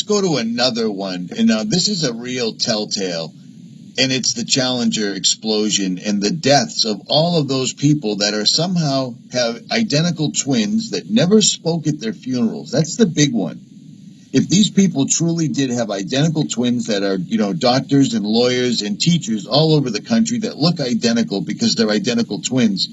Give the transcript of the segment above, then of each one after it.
go to another one. And now this is a real telltale. And it's the Challenger explosion and the deaths of all of those people that are somehow have identical twins that never spoke at their funerals. That's the big one. If these people truly did have identical twins that are, doctors and lawyers and teachers all over the country that look identical because they're identical twins,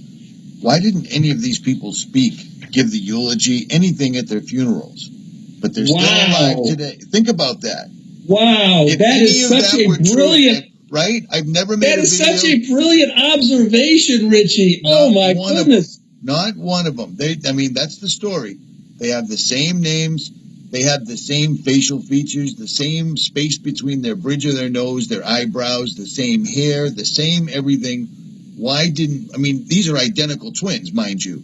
why didn't any of these people speak, give the eulogy, anything at their funerals? But they're still alive today. Think about that. Wow, that is such a brilliant... Right? I've never made a video. That is such a brilliant observation, Richie. Oh, my goodness. Not one of them. That's the story. They have the same names. They have the same facial features, the same space between their bridge of their nose, their eyebrows, the same hair, the same everything. These are identical twins, mind you.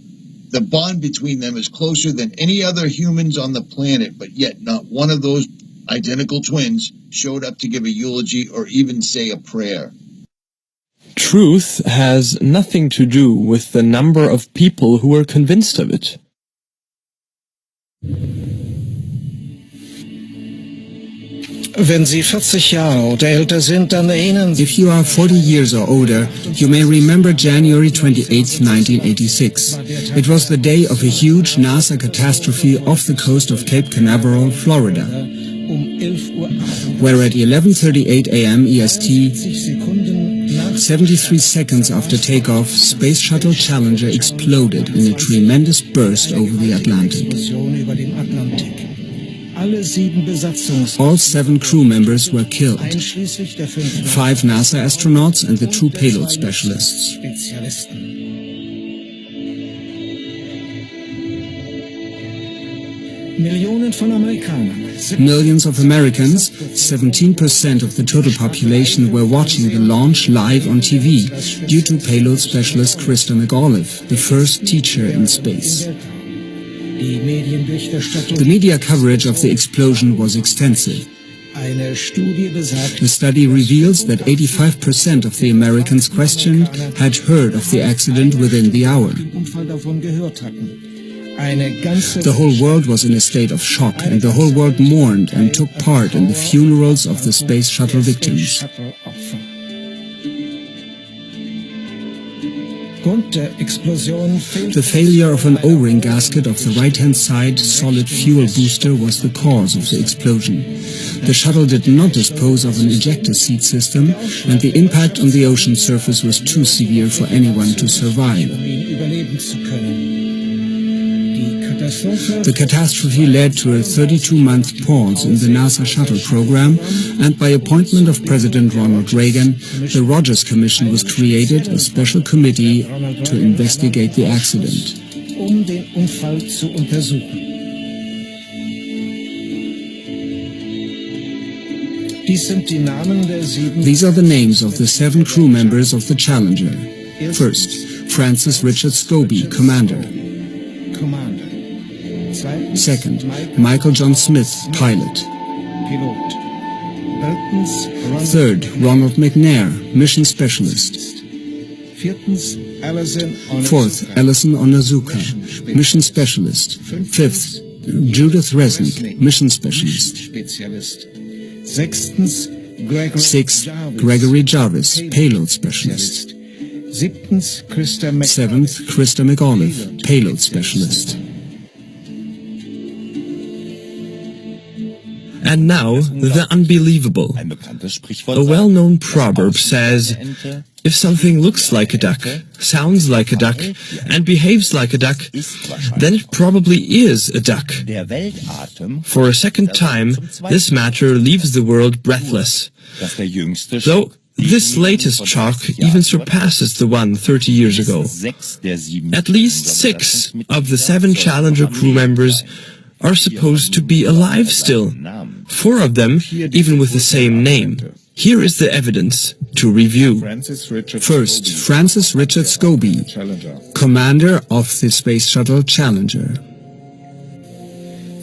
The bond between them is closer than any other humans on the planet, but yet not one of those identical twins showed up to give a eulogy or even say a prayer. Truth has nothing to do with the number of people who are convinced of it. If you are 40 years or older, you may remember January 28, 1986. It was the day of a huge NASA catastrophe off the coast of Cape Canaveral, Florida, where at 11:38 a.m. EST, 73 seconds after takeoff, Space Shuttle Challenger exploded in a tremendous burst over the Atlantic. All 7 crew members were killed, 5 NASA astronauts and the 2 payload specialists. Millions of Americans, 17% of the total population, were watching the launch live on TV due to payload specialist Krista McAuliffe, the first teacher in space. The media coverage of the explosion was extensive. The study reveals that 85% of the Americans questioned had heard of the accident within the hour. The whole world was in a state of shock, and the whole world mourned and took part in the funerals of the Space Shuttle victims. The failure of an O-ring gasket of the right-hand side solid fuel booster was the cause of the explosion. The shuttle did not dispose of an ejector seat system, and the impact on the ocean surface was too severe for anyone to survive. The catastrophe led to a 32-month pause in the NASA shuttle program, and by appointment of President Ronald Reagan, the Rogers Commission was created, a special committee to investigate the accident. These are the names of the 7 crew members of the Challenger. First, Francis Richard Scobie, Commander. Second, Michael John Smith, Pilot. Third, Ronald McNair, Mission Specialist. Fourth, Alison Onizuka, Mission Specialist. Fifth, Judith Resnick, Mission Specialist. Sixth, Gregory Jarvis, Payload Specialist. Seventh, Krista McAuliffe, Payload Specialist. And now, the unbelievable. A well-known proverb says, if something looks like a duck, sounds like a duck, and behaves like a duck, then it probably is a duck. For a second time, this matter leaves the world breathless. Though this latest shock even surpasses the one 30 years ago. At least 6 of the 7 Challenger crew members are supposed to be alive still. 4 of them even with the same name. Here is the evidence to review. First, Francis Richard Scobie, Commander of the Space Shuttle Challenger.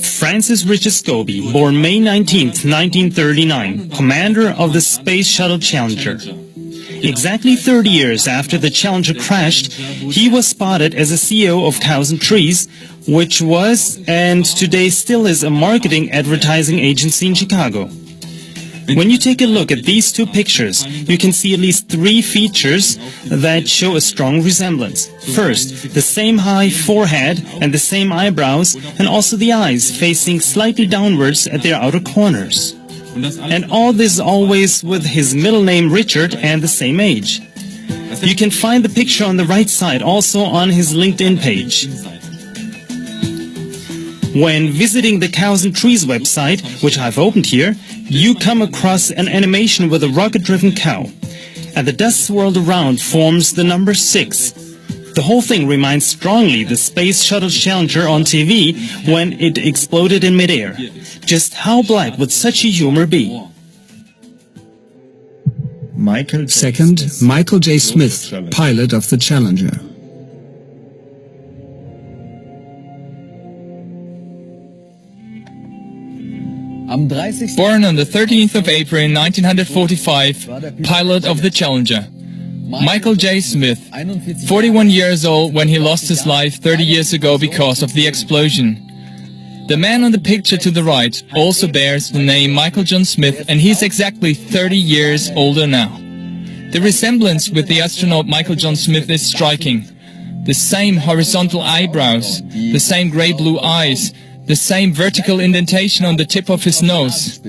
Francis Richard Scobie, born May 19, 1939, Commander of the Space Shuttle Challenger. exactly 30 years after the Challenger crashed, he was spotted as a CEO of Cows and Trees, which was and today still is a marketing advertising agency in Chicago. When you take a look at these two pictures, you can see at least three features that show a strong resemblance. First, the same high forehead and the same eyebrows, and also the eyes facing slightly downwards at their outer corners. And all this always with his middle name Richard and the same age. You can find the picture on the right side also on his LinkedIn page. When visiting the Cows and Trees website, which I've opened here, you come across an animation with a rocket-driven cow. And the dust swirled around forms the number 6. The whole thing reminds strongly the Space Shuttle Challenger on TV when it exploded in midair. Just how black would such a humor be? Second, Michael J. Smith, pilot of the Challenger. Born on the 13th of April 1945, pilot of the Challenger. Michael J. Smith, 41 years old when he lost his life 30 years ago because of the explosion. The man on the picture to the right also bears the name Michael John Smith, and he's exactly 30 years older now. The resemblance with the astronaut Michael John Smith is striking. The same horizontal eyebrows, the same grey-blue eyes, the same vertical indentation on the tip of his nose.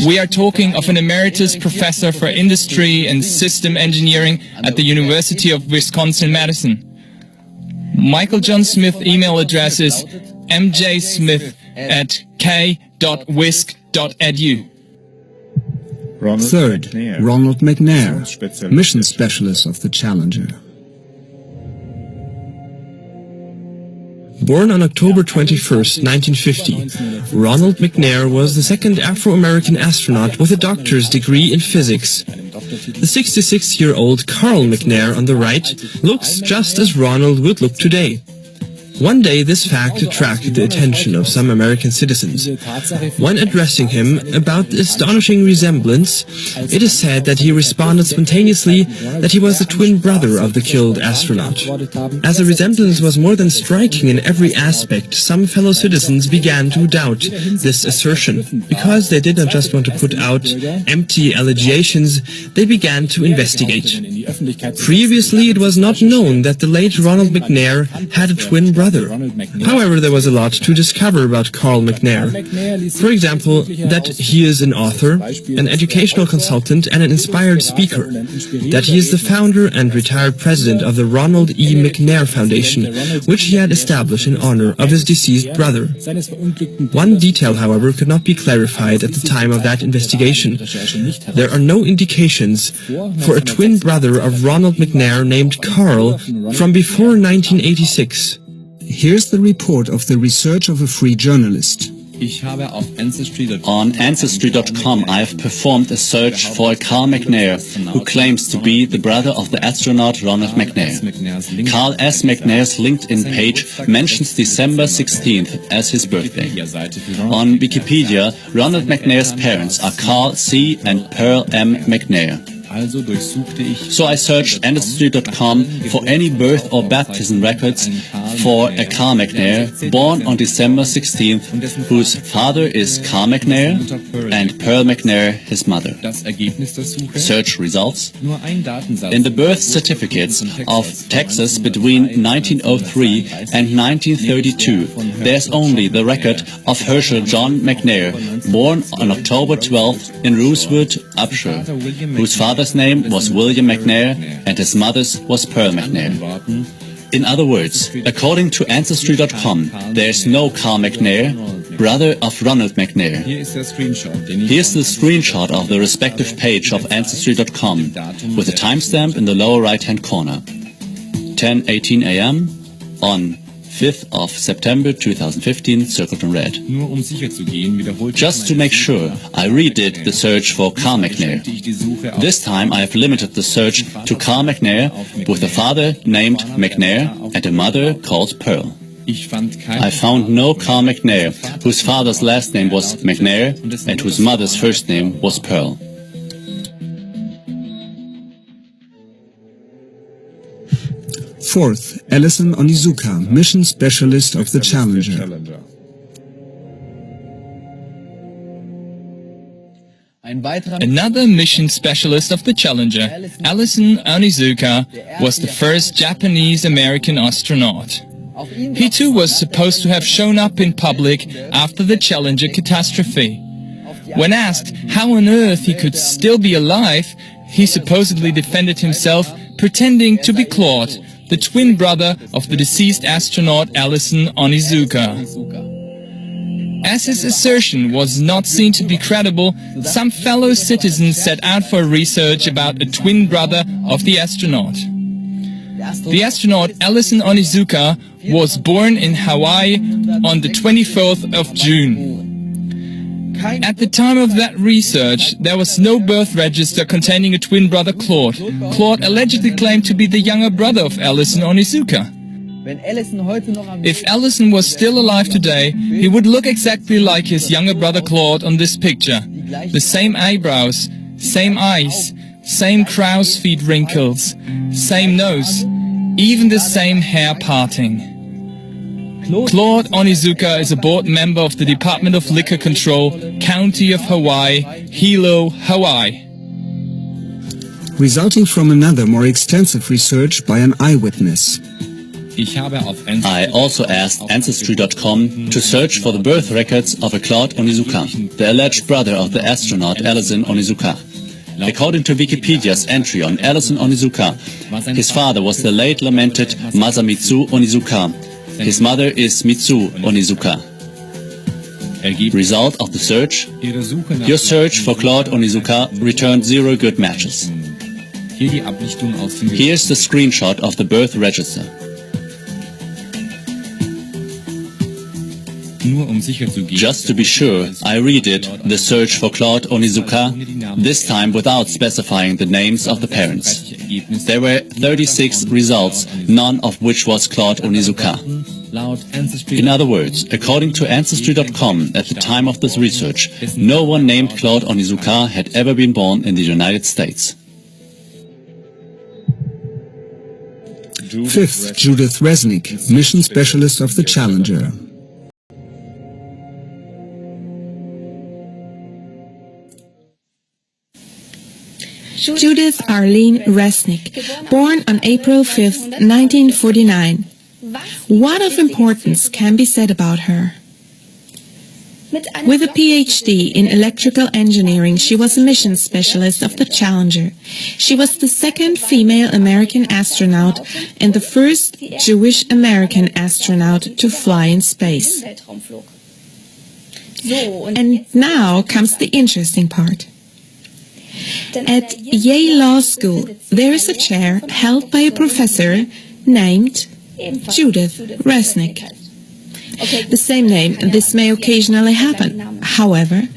We are talking of an emeritus professor for industry and system engineering at the University of Wisconsin-Madison. Michael John Smith email address is mjsmith@k.wisc.edu. Third, Ronald McNair, mission specialist of the Challenger. Born on October 21st, 1950, Ronald McNair was the second Afro-American astronaut with a doctor's degree in physics. The 66-year-old Carl McNair on the right looks just as Ronald would look today. One day this fact attracted the attention of some American citizens. When addressing him about the astonishing resemblance, it is said that he responded spontaneously that he was the twin brother of the killed astronaut. As the resemblance was more than striking in every aspect, some fellow citizens began to doubt this assertion. Because they did not just want to put out empty allegations, they began to investigate. Previously, it was not known that the late Ronald McNair had a twin brother. However, there was a lot to discover about Carl McNair. For example, that he is an author, an educational consultant, and an inspired speaker. That he is the founder and retired president of the Ronald E. McNair Foundation, which he had established in honor of his deceased brother. One detail, however, could not be clarified at the time of that investigation. There are no indications for a twin brother of Ronald McNair named Carl from before 1986. Here's the report of the research of a free journalist. On Ancestry.com, I have performed a search for a Carl McNair, who claims to be the brother of the astronaut Ronald McNair. Carl S. McNair's LinkedIn page mentions December 16th as his birthday. On Wikipedia, Ronald McNair's parents are Carl C. and Pearl M. McNair. So I searched Ancestry.com for any birth or baptism records for a Carl McNair born on December 16th, whose father is Carl McNair and Pearl McNair, his mother. Search results. In the birth certificates of Texas between 1903 and 1932, there's only the record of Herschel John McNair, born on October 12th in Rosewood, Upshur, whose father's name was William McNair and his mother's was Pearl McNair. In other words, according to Ancestry.com, there is no Carl McNair, brother of Ronald McNair. Here's the screenshot of the respective page of Ancestry.com with a timestamp in the lower right-hand corner. 10:18 a.m. on 5th of September 2015, circled in red. Just to make sure, I redid the search for Carl McNair. This time I have limited the search to Carl McNair with a father named McNair and a mother called Pearl. I found no Carl McNair, whose father's last name was McNair and whose mother's first name was Pearl. Fourth, Alison Onizuka, mission specialist of the Challenger. Another mission specialist of the Challenger, Alison Onizuka, was the first Japanese-American astronaut. He too was supposed to have shown up in public after the Challenger catastrophe. When asked how on earth he could still be alive, he supposedly defended himself, pretending to be Claude, the twin brother of the deceased astronaut Alison Onizuka. As his assertion was not seen to be credible, some fellow citizens set out for research about a twin brother of the astronaut. The astronaut Alison Onizuka was born in Hawaii on the 24th of June. At the time of that research, there was no birth register containing a twin brother Claude. Claude allegedly claimed to be the younger brother of Alison Onizuka. If Alison was still alive today, he would look exactly like his younger brother Claude on this picture. The same eyebrows, same eyes, same crow's feet wrinkles, same nose, even the same hair parting. Claude Onizuka is a board member of the Department of Liquor Control, County of Hawaii, Hilo, Hawaii. Resulting from another more extensive research by an eyewitness. I also asked Ancestry.com to search for the birth records of a Claude Onizuka, the alleged brother of the astronaut Alison Onizuka. According to Wikipedia's entry on Alison Onizuka, his father was the late lamented Masamitsu Onizuka. His mother is Mitsu Onizuka. Result of the search? Your search for Claude Onizuka returned 0 good matches. Here's the screenshot of the birth register. Just to be sure, I redid the search for Claude Onizuka, this time without specifying the names of the parents. There were 36 results, none of which was Claude Onizuka. In other words, according to Ancestry.com, at the time of this research, no one named Claude Onizuka had ever been born in the United States. Fifth, Judith Resnick, mission specialist of the Challenger. Judith Arlene Resnick, born on April 5, 1949. What of importance can be said about her? With a PhD in electrical engineering, she was a mission specialist of the Challenger. She was the second female American astronaut and the first Jewish American astronaut to fly in space. And now comes the interesting part. At Yale Law School, there is a chair held by a professor named Judith Resnick. The same name, this may occasionally happen. However,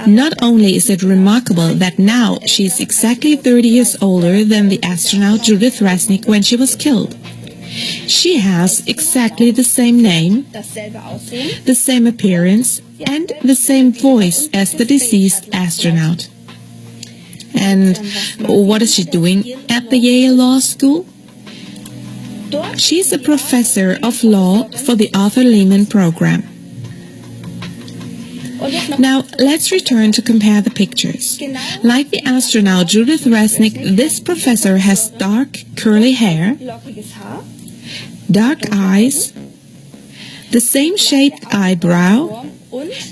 not only is it remarkable that now she is exactly 30 years older than the astronaut Judith Resnick when she was killed. She has exactly the same name, the same appearance, and the same voice as the deceased astronaut. And what is she doing at the Yale Law School? She's a professor of law for the Arthur Lehman program. Now, let's return to compare the pictures. Like the astronaut Judith Resnick, this professor has dark, curly hair, dark eyes, the same shaped eyebrow,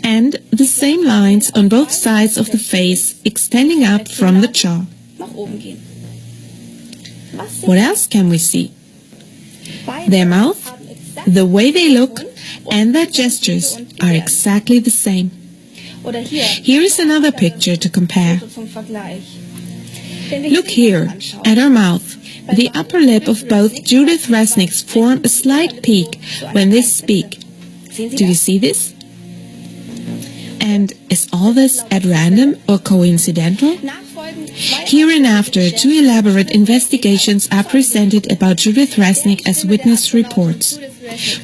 and the same lines on both sides of the face extending up from the jaw. What else can we see? Their mouth, the way they look, and their gestures are exactly the same. Here is another picture to compare. Look here at her mouth. The upper lip of both Judith Resnick's form a slight peak when they speak. Do you see this? And is all this at random or coincidental? Hereinafter, 2 elaborate investigations are presented about Judith Resnick as witness reports.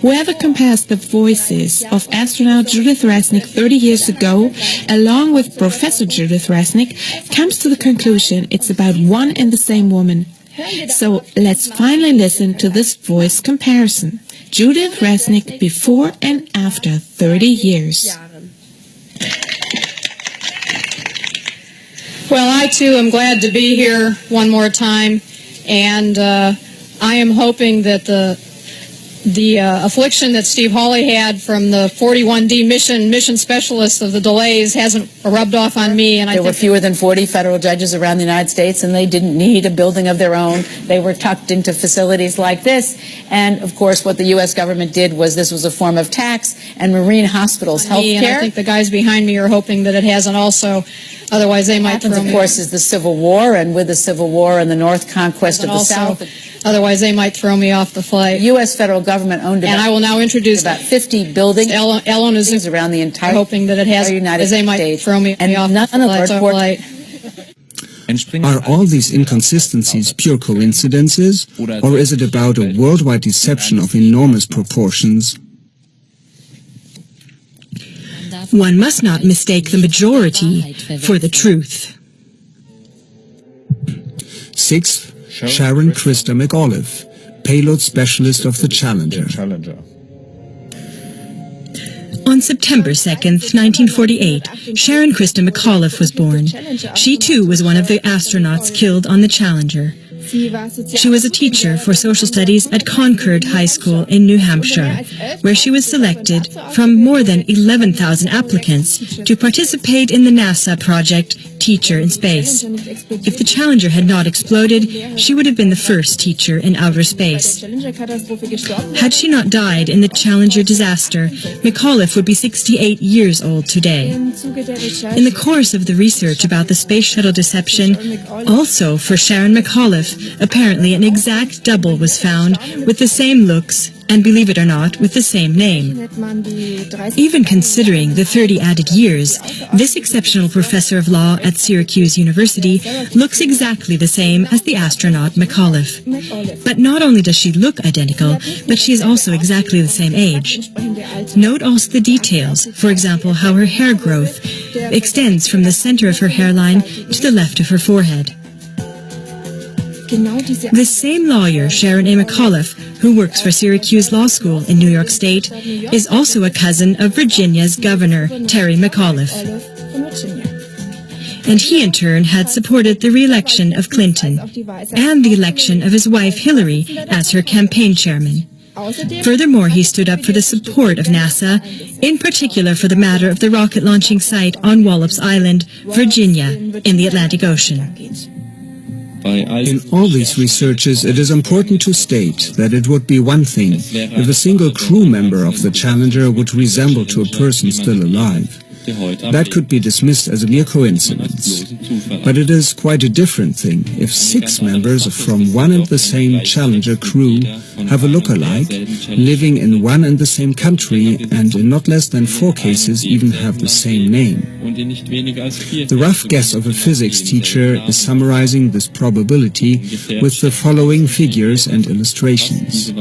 Whoever compares the voices of astronaut Judith Resnick 30 years ago, along with Professor Judith Resnick, comes to the conclusion it's about one and the same woman. So let's finally listen to this voice comparison. Judith Resnick before and after 30 years. Well, I too am glad to be here one more time, and I am hoping that the affliction that Steve Hawley had from the 41D mission specialist of the delays hasn't rubbed off on me. And there were fewer than 40 federal judges around the United States, and they didn't need a building of their own. They were tucked into facilities like this. And, of course, what the U.S. government did was this was a form of tax, and marine hospitals, health care. And I think the guys behind me are hoping that it hasn't also. Otherwise, they might throw me. Of course, is the Civil War, and with the Civil War and the North conquest of the South. Otherwise, they might throw me off the flight. The U.S. federal government owned and I will now introduce about 50 buildings. Ellen is around the entire hoping that it has United they might States. Throw me and off none the flight. Are all these inconsistencies pure coincidences, or is it about a worldwide deception of enormous proportions? One must not mistake the majority for the truth. Sixth, Sharon Krista McAuliffe, payload specialist of the Challenger. On September 2nd, 1948, Sharon Krista McAuliffe was born. She too was one of the astronauts killed on the Challenger. She was a teacher for social studies at Concord High School in New Hampshire, where she was selected from more than 11,000 applicants to participate in the NASA project Teacher in Space. If the Challenger had not exploded, she would have been the first teacher in outer space. Had she not died in the Challenger disaster, McAuliffe would be 68 years old today. In the course of the research about the space shuttle deception, also for Sharon McAuliffe, apparently an exact double was found with the same looks and, believe it or not, with the same name. Even considering the 30 added years, this exceptional professor of law at Syracuse University looks exactly the same as the astronaut McAuliffe. But not only does she look identical, but she is also exactly the same age. Note also the details, for example, how her hair growth extends from the center of her hairline to the left of her forehead. The same lawyer, Sharon A. McAuliffe, who works for Syracuse Law School in New York State, is also a cousin of Virginia's governor, Terry McAuliffe. And he in turn had supported the re-election of Clinton and the election of his wife Hillary as her campaign chairman. Furthermore, he stood up for the support of NASA, in particular for the matter of the rocket launching site on Wallops Island, Virginia, in the Atlantic Ocean. In all these researches, it is important to state that it would be one thing if a single crew member of the Challenger would resemble to a person still alive. That could be dismissed as a mere coincidence. But it is quite a different thing if 6 members from one and the same Challenger crew have a look-alike, living in one and the same country, and in not less than 4 cases even have the same name. The rough guess of a physics teacher is summarizing this probability with the following figures and illustrations.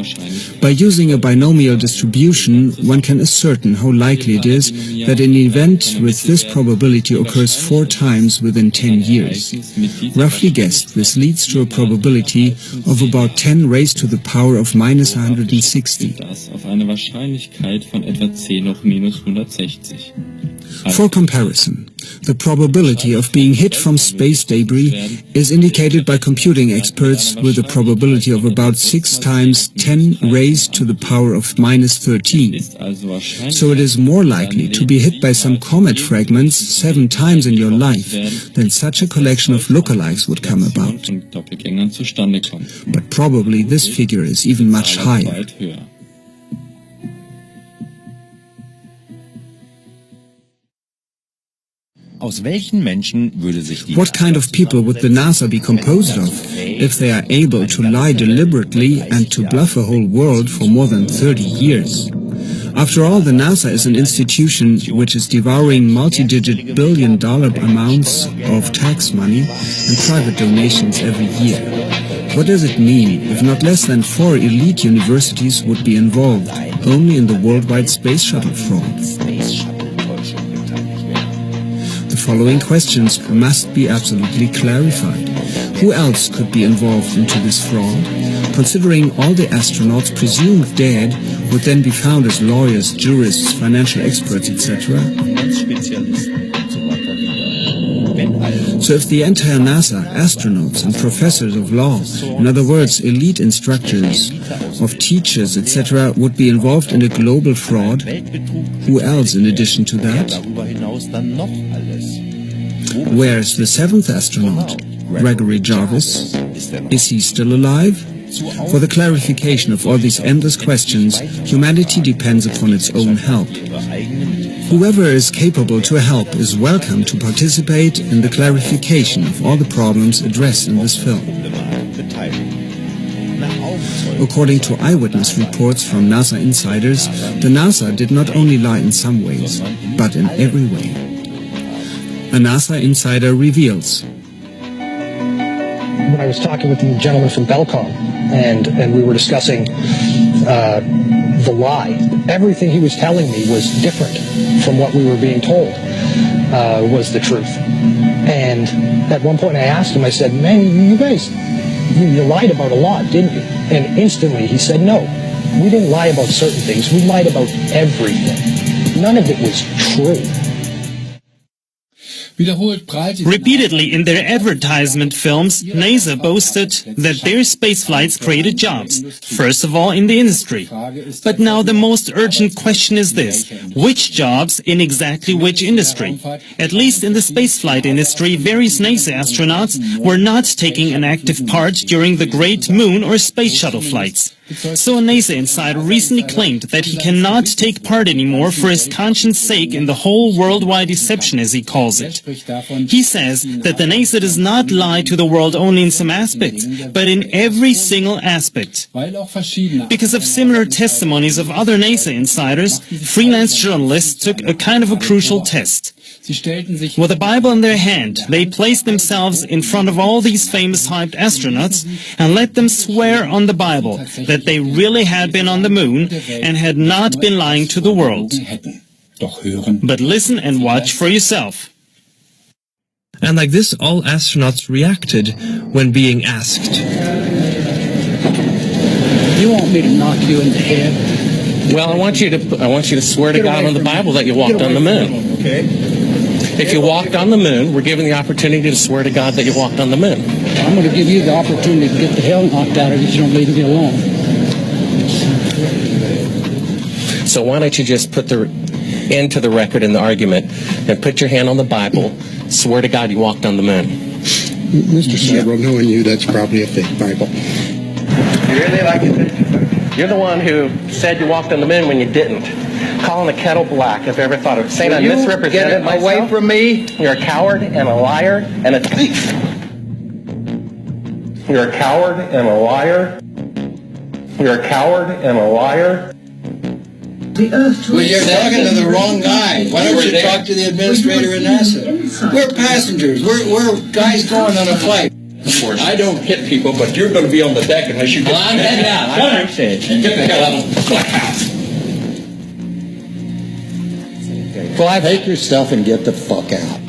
By using a binomial distribution, one can ascertain how likely it is that an event with this probability occurs 4 times within 10 years. Roughly guessed, this leads to a probability of about 10 raised to the power of minus 160. For comparison, the probability of being hit from space debris is indicated by computing experts with a probability of about 6 times 10 raised to the power of minus 13. So it is more likely to be hit by some comet fragments 7 times in your life than such a collection of lookalikes would come about. But probably this figure is even much higher. What kind of people would the NASA be composed of if they are able to lie deliberately and to bluff a whole world for more than 30 years? After all, the NASA is an institution which is devouring multi-digit billion-dollar amounts of tax money and private donations every year. What does it mean if not less than 4 elite universities would be involved only in the worldwide space shuttle fraud? The following questions must be absolutely clarified. Who else could be involved into this fraud? Considering all the astronauts presumed dead would then be found as lawyers, jurists, financial experts, etc. So if the entire NASA, astronauts and professors of law, in other words, elite instructors, of teachers, etc., would be involved in a global fraud, who else in addition to that? Where is the seventh astronaut, Gregory Jarvis? Is he still alive? For the clarification of all these endless questions, humanity depends upon its own help. Whoever is capable to help is welcome to participate in the clarification of all the problems addressed in this film. According to eyewitness reports from NASA insiders, the NASA did not only lie in some ways, but in every way. A NASA insider reveals. When I was talking with the gentleman from Belcom, and we were discussing the lie, everything he was telling me was different from what we were being told was the truth. And at one point I asked him, I said, man, you guys, you lied about a lot, didn't you? And instantly he said, no, we didn't lie about certain things. We lied about everything. None of it was true. Repeatedly in their advertisement films, NASA boasted that their space flights created jobs, first of all in the industry. But now the most urgent question is this: which jobs in exactly which industry? At least in the spaceflight industry, various NASA astronauts were not taking an active part during the Great Moon or Space Shuttle flights. So a NASA insider recently claimed that he cannot take part anymore for his conscience sake in the whole worldwide deception, as he calls it. He says that the NASA does not lie to the world only in some aspects, but in every single aspect. Because of similar testimonies of other NASA insiders, freelance journalists took a kind of a crucial test. With a Bible in their hand, they placed themselves in front of all these famous hyped astronauts and let them swear on the Bible that they really had been on the moon and had not been lying to the world. But listen and watch for yourself. And like this, all astronauts reacted when being asked. You want me to knock you in the head? Well, I want you to swear to God on the Bible that you walked on the moon. Okay. If you walked on the moon, we're given the opportunity to swear to God that you walked on the moon. I'm going to give you the opportunity to get the hell knocked out of you if you don't leave me alone. So why don't you just put the end to the record in the argument and put your hand on the Bible, swear to God you walked on the moon. Mr. Seibel, knowing you, that's probably a fake Bible. You really like it? You're the one who said you walked on the moon when you didn't. Calling the kettle black, if I ever thought of it. Saying I misrepresented myself. Away from me. You're a coward and a liar and a thief. You're a coward and a liar. You're a coward and a liar. Well, you're talking to the wrong guy. Why don't you talk to the administrator at NASA? We're passengers. We're guys going on a flight. Of course, I don't hit people, but you're going to be on the deck unless you get I'm heading out. I understand. and get the hell out of the house. Well, take your stuff and get the fuck out.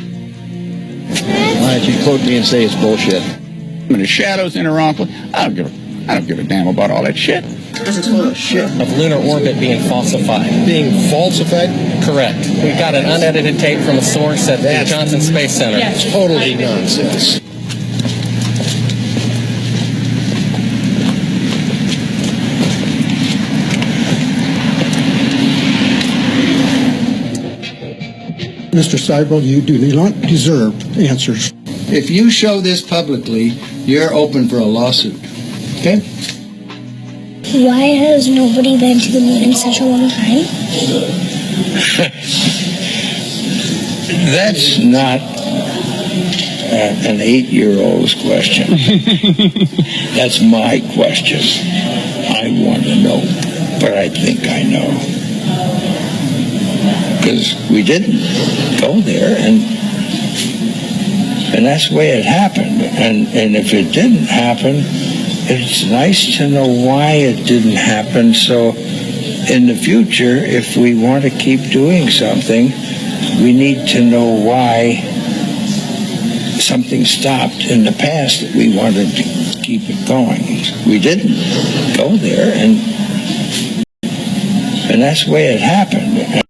Why don't you quote me and say it's bullshit? I'm in the shadows in Iran. I don't give a damn about all that shit. Of lunar orbit being falsified. Being falsified? Correct. We got an unedited tape from a source at the Johnson Space Center. It's totally nonsense. Mr. Seibel, you do not deserve answers. If you show this publicly, you're open for a lawsuit. Okay? Why has nobody been to the moon in such a long time? That's not an 8-year-old's question. That's my question. I want to know, but I think I know. Because we didn't go there, and that's the way it happened. And if it didn't happen, it's nice to know why it didn't happen. So in the future, if we want to keep doing something, we need to know why something stopped in the past that we wanted to keep it going. We didn't go there, and that's the way it happened.